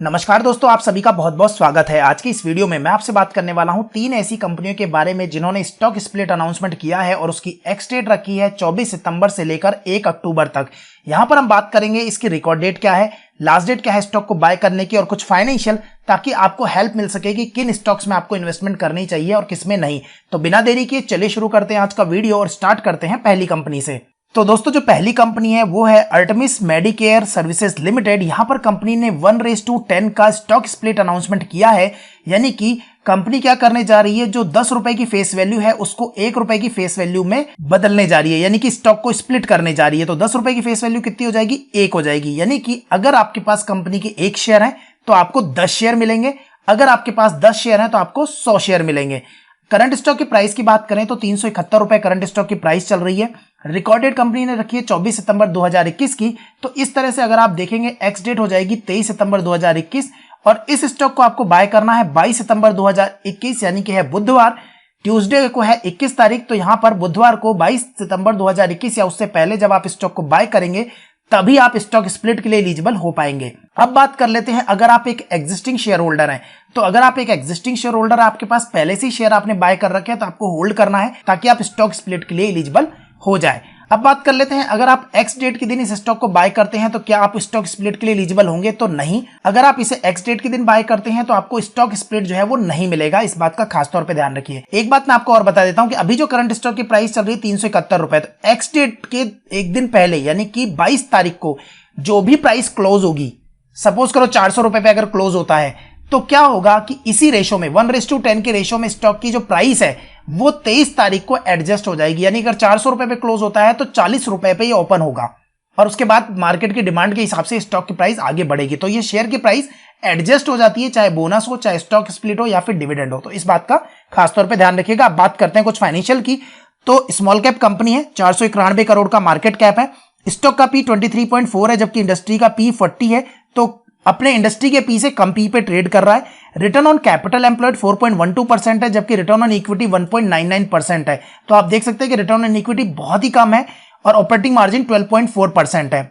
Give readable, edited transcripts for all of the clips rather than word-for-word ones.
नमस्कार दोस्तों, आप सभी का बहुत बहुत स्वागत है। आज की इस वीडियो में मैं आपसे बात करने वाला हूं 3 ऐसी कंपनियों के बारे में जिन्होंने स्टॉक स्प्लिट अनाउंसमेंट किया है और उसकी एक्स डेट रखी है 24 सितंबर से लेकर 1 अक्टूबर तक। यहां पर हम बात करेंगे इसकी रिकॉर्ड डेट क्या है, लास्ट डेट क्या है स्टॉक को बाय करने की और कुछ फाइनेंशियल, ताकि आपको हेल्प मिल सके कि किन स्टॉक्स में आपको इन्वेस्टमेंट करनी चाहिए और किसमें नहीं। तो बिना देरी किए चलिए शुरू करते हैं आज का वीडियो और स्टार्ट करते हैं पहली कंपनी से। तो दोस्तों जो पहली कंपनी है वो है अर्टेमिस मेडिकेयर सर्विसेज लिमिटेड। यहां पर कंपनी ने 1:10 का स्टॉक स्प्लिट अनाउंसमेंट किया है, यानी कि कंपनी क्या करने जा रही है, जो 10 रुपए की फेस वैल्यू है उसको 1 रुपए की फेस वैल्यू में बदलने जा रही है, यानी कि स्टॉक को स्प्लिट करने जा रही है। तो 10 रुपए की फेस वैल्यू कितनी हो जाएगी, 1 हो जाएगी। यानी कि अगर आपके पास कंपनी के 1 शेयर है तो आपको 10 शेयर मिलेंगे, अगर आपके पास 10 शेयर है तो आपको 100 शेयर मिलेंगे। करंट स्टॉक की प्राइस की बात करें तो 371 रुपए करंट स्टॉक की प्राइस चल रही है। रिकॉर्डेड कंपनी ने रखी है 24 सितंबर 2021 की। तो इस तरह से अगर आप देखेंगे एक्स डेट हो जाएगी 23 सितंबर 2021 और इस स्टॉक को आपको बाय करना है 22 सितंबर 2021, यानी कि है बुधवार। ट्यूसडे को है 21 तारीख, तो यहां पर बुधवार को 22 सितंबर 2021 या उससे पहले जब आप स्टॉक को बाय करेंगे तभी आप स्टॉक स्प्लिट के लिए एलिजिबल हो पाएंगे। अब बात कर लेते हैं अगर आप एक एग्जिस्टिंग शेयर होल्डर हैं। तो अगर आप एक एग्जिस्टिंग शेयर होल्डर, आपके पास पहले से शेयर आपने बाय कर रखे हैं, तो आपको होल्ड करना है ताकि आप स्टॉक स्प्लिट के लिए एलिजिबल हो जाए। अब बात कर लेते हैं अगर आप एक्स डेट के दिन इस स्टॉक को बाय करते हैं तो क्या आप स्टॉक स्प्लिट के लिए एलिजिबल होंगे, तो नहीं। अगर आप इसे एक्स डेट के दिन बाय करते हैं तो आपको स्टॉक स्प्लिट जो है वो नहीं मिलेगा, इस बात का खास तौर पे ध्यान रखिए। एक बात मैं आपको और बता देता हूं कि अभी जो करंट स्टॉक की प्राइस चल रही है 371 रुपए, तो एक्स डेट के एक दिन पहले यानी कि 22 तारीख को जो भी प्राइस क्लोज होगी, सपोज करो 400 रुपए पे अगर क्लोज होता है, तो क्या होगा कि इसी रेशो में 1:10 के रेशो में स्टॉक की जो प्राइस है वो 23 तारीख को एडजस्ट हो जाएगी। यानी अगर 400 रुपए पे क्लोज होता है तो 40 रुपए पे ये ओपन होगा और उसके बाद मार्केट की डिमांड के हिसाब से स्टॉक की प्राइस आगे बढ़ेगी। तो ये शेयर की प्राइस एडजस्ट हो जाती है, चाहे बोनस हो, चाहे स्टॉक स्प्लिट हो या फिर डिविडेंड हो। तो इस बात का खासतौर पर ध्यान रखिएगा। अब बात करते हैं कुछ फाइनेंशियल की। तो स्मॉल कैप कंपनी है, 491 करोड़ का मार्केट कैप है, स्टॉक का पी 23.4 है जबकि इंडस्ट्री का पी 40 है। तो अपने इंडस्ट्री के पी से कम पी पे ट्रेड कर रहा है। रिटर्न ऑन कैपिटल एम्प्लॉयड 4.12% है जबकि रिटर्न ऑन इक्विटी 1.99% है। तो आप देख सकते हैं कि रिटर्न ऑन इक्विटी बहुत ही कम है और ऑपरेटिंग मार्जिन 12.4% है।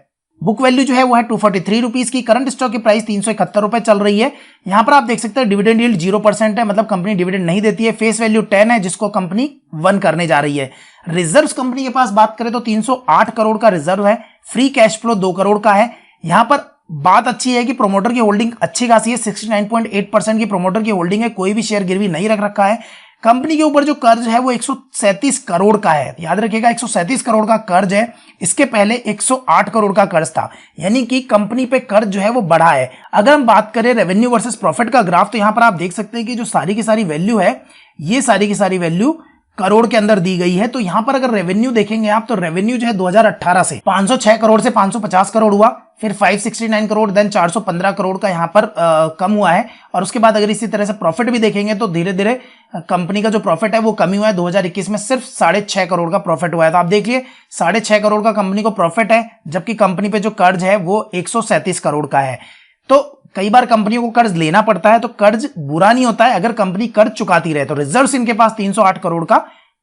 बुक वैल्यू जो है वो है 243 रुपीज की। करंट स्टॉक की प्राइस 371 रुपए चल रही है। यहां पर आप देख सकते हैं डिविडेंड यील्ड 0% है, मतलब कंपनी डिविडेंड नहीं देती है। फेस वैल्यू 10 है जिसको कंपनी 1 करने जा रही है। रिजर्व्स कंपनी के पास बात करें तो 308 करोड़ का रिजर्व है। फ्री कैश फ्लो 2 करोड़ का है। यहां पर बात अच्छी है कि प्रोमोटर की होल्डिंग अच्छी खासी है, 69.8% की प्रोमोटर की होल्डिंग है, कोई भी शेयर गिरवी नहीं रख रखा है। कंपनी के ऊपर जो कर्ज है वो 137 करोड़ का है, याद रखिएगा 137 करोड़ का कर्ज है। इसके पहले 108 करोड़ का कर्ज था, यानी कि कंपनी पे कर्ज जो है वो बढ़ा है। अगर हम बात करें रेवेन्यू वर्सेस प्रॉफिट का ग्राफ, तो यहां पर आप देख सकते हैं कि जो सारी की सारी वैल्यू है, ये सारी की सारी वैल्यू करोड़ के अंदर दी गई है। तो यहां पर अगर रेवेन्यू देखेंगे आप, तो रेवेन्यू जो है 2018 से 506 करोड़ से 550 करोड़ हुआ, फिर 569 करोड़, देन 415 करोड़ का यहां पर कम हुआ है। और उसके बाद अगर इसी तरह से प्रॉफिट भी देखेंगे तो धीरे धीरे कंपनी का जो प्रॉफिट है वो कमी हुआ है। 2021 में सिर्फ 6.5 करोड़ का प्रॉफिट हुआ है। तो आप देखिए 6.5 करोड़ का कंपनी को प्रॉफिट है, जबकि कंपनी पे जो कर्ज है वो 137 करोड़ का है। तो कई बार कंपनियों को कर्ज लेना पड़ता है, तो कर्ज बुरा नहीं होता है अगर कंपनी कर्ज चुकाती रहे। तो रिजर्व्स इनके पास 308 करोड़ का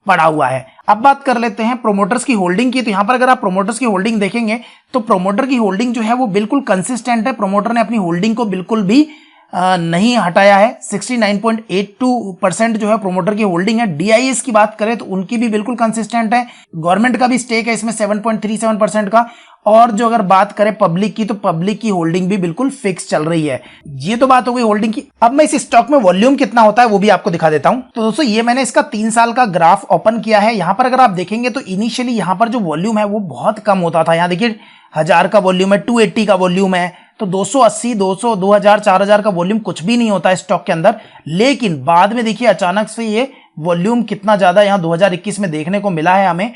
पड़ा हुआ है। अब बात कर लेते हैं प्रोमोटर्स की होल्डिंग की। तो यहां पर अगर आप प्रोमोटर्स की होल्डिंग देखेंगे तो प्रोमोटर की होल्डिंग जो है वो बिल्कुल कंसिस्टेंट है। प्रोमोटर ने अपनी होल्डिंग को बिल्कुल भी नहीं हटाया है। 69.82% जो है प्रोमोटर की होल्डिंग है। डीआईएस की बात करें तो उनकी भी बिल्कुल कंसिस्टेंट है। गवर्नमेंट का भी स्टेक है इसमें 7.37% का। और जो अगर बात करें पब्लिक की, तो पब्लिक की होल्डिंग भी बिल्कुल फिक्स चल रही है। ये तो बात हो गई होल्डिंग की। अब मैं इस स्टॉक में वॉल्यूम कितना होता है वो भी आपको दिखा देता हूं। तो दोस्तों ये मैंने इसका 3 साल का ग्राफ ओपन किया है। यहां पर अगर आप देखेंगे तो इनिशियली यहां पर जो वॉल्यूम है वो बहुत कम होता था। यहां देखिए 1000 का वॉल्यूम है, 280 का वॉल्यूम है, तो 280, 200, 2000, 4000 का वॉल्यूम कुछ भी नहीं होता है स्टॉक के अंदर। लेकिन बाद में देखिए अचानक से ये वॉल्यूम कितना ज्यादा यहां 2021 में देखने को मिला है हमें।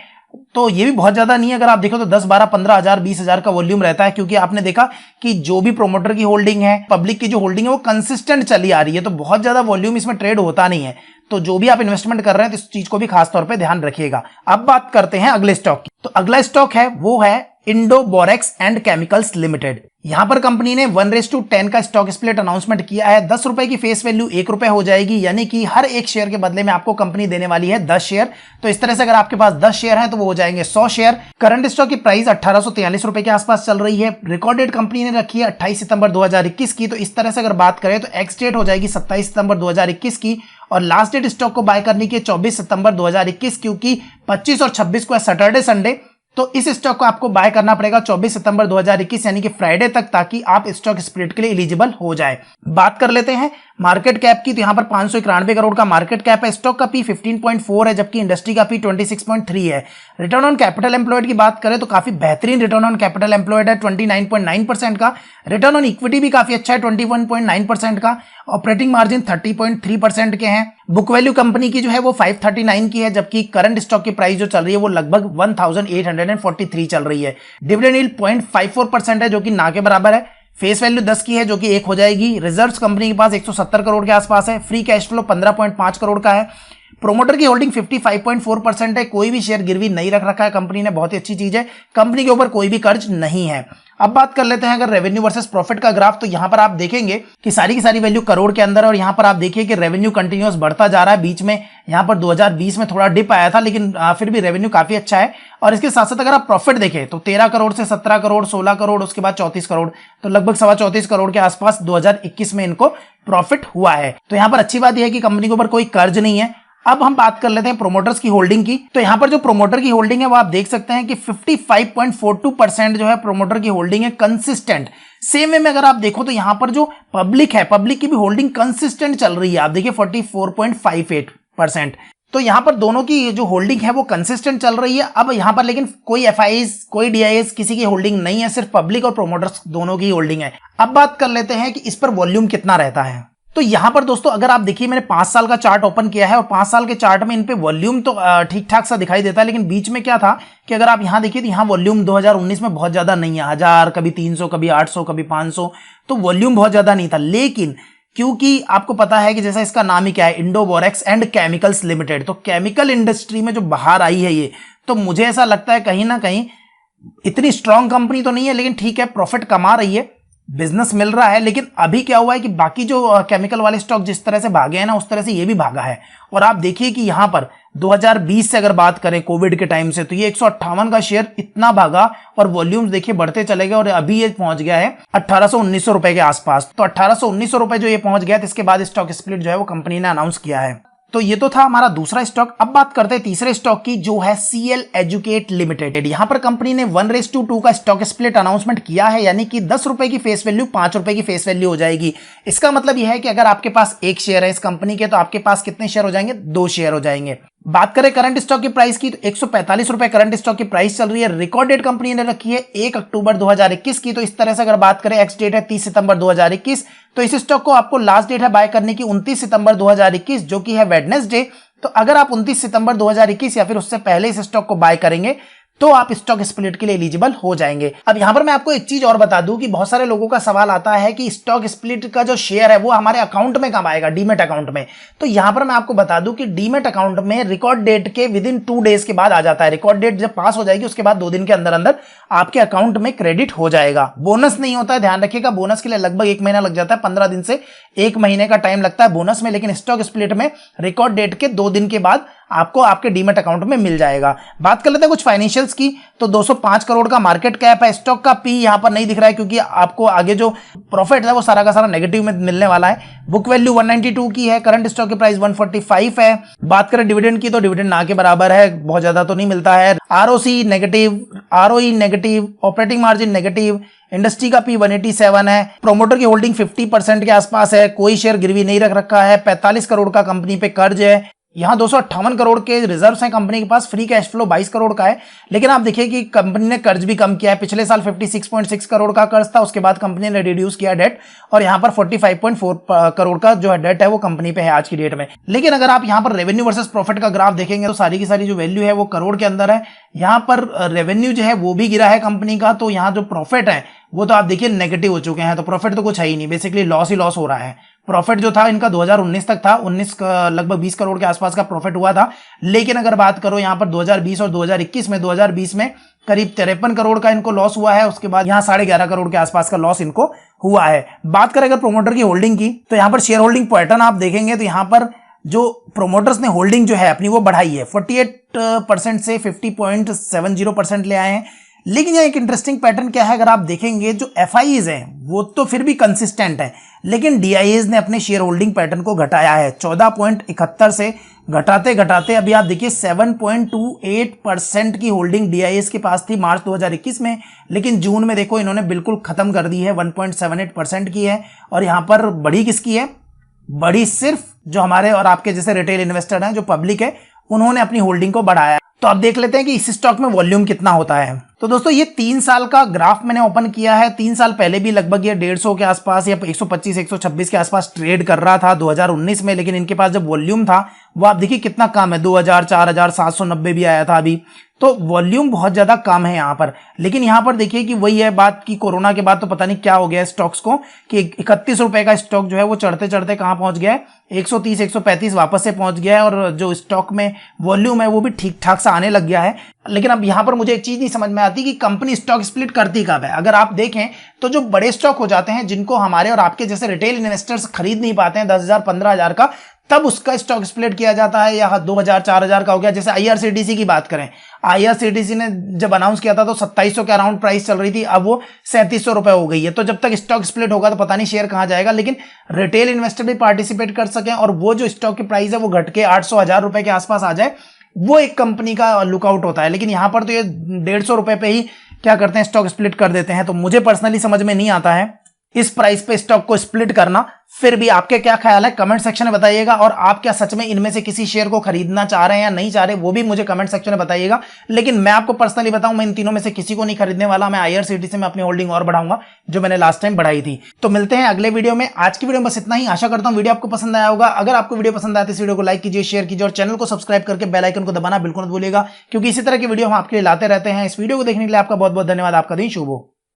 तो ये भी बहुत ज्यादा नहीं है, अगर आप देखो तो 10, 12, 15 हजार, 20 हजार का वॉल्यूम रहता है, क्योंकि आपने देखा कि जो भी प्रोमोटर की होल्डिंग है, पब्लिक की जो होल्डिंग है वो कंसिस्टेंट चली आ रही है। तो बहुत ज्यादा वॉल्यूम इसमें ट्रेड होता नहीं है। तो जो भी आप इन्वेस्टमेंट कर रहे हैं तो इस चीज को भी खास तौर पे ध्यान रखिएगा। अब बात करते हैं अगले स्टॉक की। तो अगला स्टॉक है वो है Indo borax and chemicals limited. यहां पर कंपनी ने 1:10 का स्टॉक स्प्लिट अनाउंसमेंट किया है। 10 रुपए की फेस वैल्यू 1 रुपए हो जाएगी, यानी कि हर एक शेयर के बदले में आपको कंपनी देने वाली है 10 शेयर। तो इस तरह से अगर आपके पास 10 शेयर हैं तो वो हो जाएंगे 100 शेयर। करंट स्टॉक की प्राइस 1843 रुपए के आसपास चल रही है। रिकॉर्ड डेट कंपनी ने रखी है 28 सितंबर 2021 की। तो इस तरह से अगर बात करें तो एक्स डेट हो जाएगी 27 सितंबर 2021 की, और लास्ट डेट स्टॉक को बाय करने की 24 सितंबर 2021, क्योंकि 25 और 26 को है सैटरडे संडे। तो इस स्टॉक को आपको बाय करना पड़ेगा 24 सितंबर 2021 यानी कि फ्राइडे तक, ताकि आप स्टॉक स्प्लिट के लिए एलिजिबल हो जाए। बात कर लेते हैं मार्केट कैप की। तो यहां पर 591 करोड़ का मार्केट कैप है। स्टॉक का पी 15.4 है, जबकि इंडस्ट्री का पी 26.3 है। रिटर्न ऑन कैपिटल एम्प्लॉयड की बात करें तो काफी बेहतरीन रिटर्न ऑन कैपिटल एम्प्लॉयड है 29.9% का। रिटर्न ऑन इक्विटी भी काफी अच्छा है 21.9% का। ऑपरेटिंग मार्जिन 30.3% के हैं। बुक वैल्यू कंपनी की जो है वो 539 की है, जबकि करंट स्टॉक की प्राइस जो चल रही है वो लगभग 1843 चल रही है। डिविडेंड यील्ड 0.54% है, जो कि ना के बराबर है। फेस वैल्यू 10 की है, जो कि 1 हो जाएगी। रिजर्व्स कंपनी के पास 170 करोड़ के आसपास है। फ्री कैश फ्लो 15.5 करोड़ का है। प्रोमोटर की होल्डिंग 55.4% है। कोई भी शेयर गिरवी नहीं रख रखा है कंपनी ने, बहुत ही अच्छी चीज है। कंपनी के ऊपर कोई भी कर्ज नहीं है। अब बात कर लेते हैं अगर रेवेन्यू वर्सेस प्रॉफिट का ग्राफ। तो यहां पर आप देखेंगे कि सारी की सारी वैल्यू करोड़ के अंदर है, और यहां पर आप देखिए कि रेवेन्यू कंटिन्यूअस बढ़ता जा रहा है। बीच में यहां पर 2020 में थोड़ा डिप आया था, लेकिन फिर भी रेवेन्यू काफी अच्छा है। और इसके साथ साथ अगर आप प्रॉफिट देखें तो 13 करोड़ से 17 करोड़, 16 करोड़, उसके बाद 34 करोड़, तो लगभग 34.25 करोड़ के आसपास 2021 में इनको प्रॉफिट हुआ है। तो यहां पर अच्छी बात यह है कि कंपनी के ऊपर कोई कर्ज नहीं है। अब हम बात कर लेते हैं प्रोमोटर्स की होल्डिंग की। तो यहां पर जो प्रोमोटर की होल्डिंग है वो आप देख सकते हैं कि 55.42% जो है प्रोमोटर की होल्डिंग है कंसिस्टेंट। सेम वे में अगर आप देखो तो यहां पर जो पब्लिक है, पब्लिक की भी होल्डिंग कंसिस्टेंट चल रही है। आप देखिए 44.58%। तो यहां पर दोनों की जो होल्डिंग है वो कंसिस्टेंट चल रही है। अब यहां पर लेकिन कोई एफआईज, कोई डीआईएस, किसी की होल्डिंग नहीं है, सिर्फ पब्लिक और प्रोमोटर्स दोनों की होल्डिंग है। अब बात कर लेते हैं कि इस पर वॉल्यूम कितना रहता है। तो यहां पर दोस्तों अगर आप देखिए, मैंने 5 साल का चार्ट ओपन किया है, और 5 साल के चार्ट में इन पे वॉल्यूम तो ठीक ठाक सा दिखाई देता है, लेकिन बीच में क्या था कि अगर आप यहां देखिए तो यहां वॉल्यूम 2019 में बहुत ज्यादा नहीं है। 1000, कभी 300, कभी 800, कभी 500, तो वॉल्यूम बहुत ज्यादा नहीं था। लेकिन क्योंकि आपको पता है कि जैसा इसका नाम ही क्या है, Indo borax and chemicals limited, तो केमिकल इंडस्ट्री में जो बाहर आई है ये, तो मुझे ऐसा लगता है कहीं ना कहीं इतनी स्ट्रांग कंपनी तो नहीं है, लेकिन ठीक है, प्रॉफिट कमा रही है, बिजनेस मिल रहा है। लेकिन अभी क्या हुआ है कि बाकी जो केमिकल वाले स्टॉक जिस तरह से भागे हैं ना, उस तरह से ये भी भागा है। और आप देखिए कि यहां पर 2020 से अगर बात करें, कोविड के टाइम से, तो ये 158 का शेयर इतना भागा, और वॉल्यूम्स देखिए बढ़ते चले गए, और अभी ये पहुंच गया है 1800-1900 रुपए के आसपास। तो 1800-1900 रुपए जो ये पहुंच गया, तो इसके बाद स्टॉक स्प्लिट जो है वो कंपनी ने अनाउंस किया है। तो ये तो था हमारा दूसरा स्टॉक। अब बात करते हैं तीसरे स्टॉक की, जो है सीएल एजुकेट लिमिटेड। यहां पर कंपनी ने 1:2 का स्टॉक स्प्लिट अनाउंसमेंट किया है, यानी कि 10 रुपए की फेस वैल्यू 5 रुपए की फेस वैल्यू हो जाएगी। इसका मतलब यह है कि अगर आपके पास 1 शेयर है इस कंपनी के, तो आपके पास कितने शेयर हो जाएंगे? 2 शेयर हो जाएंगे। बात करें करंट स्टॉक की प्राइस की, तो 145 रुपए करंट स्टॉक की प्राइस चल रही है। रिकॉर्ड डेट कंपनी ने रखी है 1 अक्टूबर 2021 की। तो इस तरह से अगर बात करें, एक्स डेट है 30 सितंबर 2021, तो इस स्टॉक को आपको लास्ट डेट है बाय करने की 29 सितंबर 2021, जो कि है वेडनेसडे। तो अगर आप 29 सितंबर 2021 या फिर उससे पहले इस स्टॉक को बाय करेंगे तो आप स्टॉक स्प्लिट के लिए एलिजिबल हो जाएंगे। अब यहां पर मैं आपको एक चीज और बता दूं कि बहुत सारे लोगों का सवाल आता है कि स्टॉक स्प्लिट का जो शेयर है वो हमारे अकाउंट में कब आएगा, डीमेट अकाउंट में। तो यहां पर मैं आपको बता दूं कि डीमेट अकाउंट में रिकॉर्ड डेट के विदिन 2 डेज के बाद आ जाता है। रिकॉर्ड डेट जब पास हो जाएगी उसके बाद 2 दिन के अंदर अंदर आपके अकाउंट में क्रेडिट हो जाएगा। बोनस नहीं होता है, ध्यान रखिएगा। बोनस के लिए लगभग 1 महीना लग जाता है, 15 दिन से 1 महीने का टाइम लगता है बोनस में। लेकिन स्टॉक स्प्लिट में रिकॉर्ड डेट के 2 दिन के बाद आपको आपके डीमेट अकाउंट में मिल जाएगा। बात कर लेते हैं कुछ फाइनेंशियल्स की। तो 205 करोड़ का मार्केट कैप है। स्टॉक का पी यहां पर नहीं दिख रहा है, क्योंकि आपको आगे जो प्रॉफिट है वो सारा का सारा नेगेटिव में मिलने वाला है। बुक वैल्यू 192 की है। करंट स्टॉक की प्राइस 145 है। बात करें डिविडेंड की, तो डिविडेंड ना के बराबर है, बहुत ज्यादा तो नहीं मिलता है। ROC negative, ROE negative, operating margin negative. Industry का पी 187 है। प्रोमोटर की होल्डिंग 50% के आसपास है। कोई शेयर गिरवी नहीं रख रखा है। 45 करोड़ का कंपनी पे कर्ज है। यहां 258 करोड़ के रिजर्व्स हैं कंपनी के पास। फ्री कैश फ्लो 22 करोड़ का है। लेकिन आप देखिए कि कंपनी ने कर्ज भी कम किया है। पिछले साल 56.6 करोड़ का कर्ज था, उसके बाद कंपनी ने रिड्यूस किया डेट, और यहां पर 45.4 करोड़ का जो है डेट है वो कंपनी पे है आज की डेट में। लेकिन अगर आप यहां पर रेवेन्यू वर्सेस प्रॉफिट का ग्राफ देखेंगे तो सारी की सारी जो वैल्यू है वो करोड़ के अंदर है। यहां पर रेवेन्यू जो है वो भी गिरा है कंपनी का, तो यहां जो प्रॉफिट है वो तो आप देखिए नेगेटिव हो चुके हैं। तो प्रॉफिट तो कुछ है ही नहीं, बेसिकली लॉस ही लॉस हो रहा है। प्रॉफिट जो था इनका 2019 तक था, 19 लगभग 20 करोड़ के आसपास का प्रॉफिट हुआ था। लेकिन अगर बात करो यहाँ पर 2020 और 2021 में, 2020 में करीब 53 करोड़ का इनको लॉस हुआ है। उसके बाद यहाँ 11.5 करोड़ के आसपास का लॉस इनको हुआ है। बात करें अगर प्रोमोटर की होल्डिंग की, तो यहाँ पर शेयर होल्डिंग पैटर्न आप देखेंगे तो यहाँ पर जो प्रोमोटर्स ने होल्डिंग जो है अपनी वो बढ़ाई है, 48% से 50.70% ले आए हैं। लेकिन यहाँ एक इंटरेस्टिंग पैटर्न क्या है, अगर आप देखेंगे जो एफआईज हैं वो तो फिर भी कंसिस्टेंट है, लेकिन डीआईएज ने अपने शेयर होल्डिंग पैटर्न को घटाया है। 14.71 से घटाते घटाते अभी आप देखिए 7.28% की होल्डिंग डीआईएज के पास थी मार्च 2021 में, लेकिन जून में देखो इन्होंने बिल्कुल खत्म कर दी है, 1.78% की है। और यहाँ पर बड़ी किसकी है? बड़ी सिर्फ जो हमारे और आपके जैसे रिटेल इन्वेस्टर हैं, जो पब्लिक है, उन्होंने अपनी होल्डिंग को बढ़ाया। तो अब देख लेते हैं कि इस स्टॉक में वॉल्यूम कितना होता है। तो दोस्तों ये 3 साल का ग्राफ मैंने ओपन किया है। 3 साल पहले भी लगभग ये 150 के आसपास या 125-126 के आसपास ट्रेड कर रहा था 2019 में, लेकिन इनके पास जब वॉल्यूम था वो आप देखिए कितना कम है, 2000-4790 भी आया था अभी। तो वॉल्यूम बहुत ज्यादा कम है यहाँ पर। लेकिन यहाँ पर देखिए कि वही है बात कि कोरोना के बाद तो पता नहीं क्या हो गया स्टॉक्स को, कि 31 रुपए का स्टॉक जो है वो चढ़ते चढ़ते कहाँ पहुंच गया है, 130-135 वापस से पहुंच गया है। और जो स्टॉक में वॉल्यूम है वो भी ठीक ठाक सा आने लग गया है। लेकिन अब यहाँ पर मुझे एक चीज नहीं समझ में आती कि कंपनी स्टॉक स्प्लिट करती कब है। अगर आप देखें तो जो बड़े स्टॉक हो जाते हैं, जिनको हमारे और आपके जैसे रिटेल इन्वेस्टर्स खरीद नहीं पाते हैं 10,000-15,000 का, तब उसका स्टॉक स्प्लिट किया जाता है। या 2,000-4,000 का हो गया, जैसे आईआरसीटीसी की बात करें, आईआरसीटीसी ने जब अनाउंस किया था तो 2700 के अराउंड प्राइस चल रही थी, अब वो 3700 रुपए हो गई है। तो जब तक स्टॉक स्प्लिट होगा तो पता नहीं शेयर कहां जाएगा। लेकिन रिटेल इन्वेस्टर भी पार्टिसिपेट कर सकें और वो जो स्टॉक की प्राइस है वो घट के 800-1000 रुपए के आसपास आ जाए, वो एक कंपनी का लुकआउट होता है। लेकिन यहां पर तो ये 150 रुपए पे ही क्या करते हैं, स्टॉक स्प्लिट कर देते हैं। तो मुझे पर्सनली समझ में नहीं आता है इस प्राइस पे स्टॉक को स्प्लिट करना। फिर भी आपके क्या ख्याल है कमेंट सेक्शन में बताइएगा, और आप क्या सच में इनमें से किसी शेयर को खरीदना चाह रहे हैं या नहीं चाह रहे वो भी मुझे कमेंट सेक्शन में बताइएगा। लेकिन मैं आपको पर्सनली बताऊं, मैं इन तीनों में से किसी को नहीं खरीदने वाला। मैं आईआरसीटीसी में अपनी होल्डिंग और बढ़ाऊंगा जो मैंने लास्ट टाइम बढ़ाई थी। तो मिलते हैं अगले वीडियो में। आज की वीडियो में बस इतना ही। आशा करता हूं वीडियो आपको पसंद आया होगा। अगर आपको वीडियो पसंद आए तो इस वीडियो को लाइक कीजिए, शेयर कीजिए और चैनल को सब्सक्राइब करके बेल आइकन को दबाना बिल्कुल मत भूलिएगा, क्योंकि इसी तरह की वीडियो हम आपके लिए लाते रहते हैं। इस वीडियो को देखने के लिए आपका बहुत बहुत धन्यवाद। आपका दिन शुभ हो।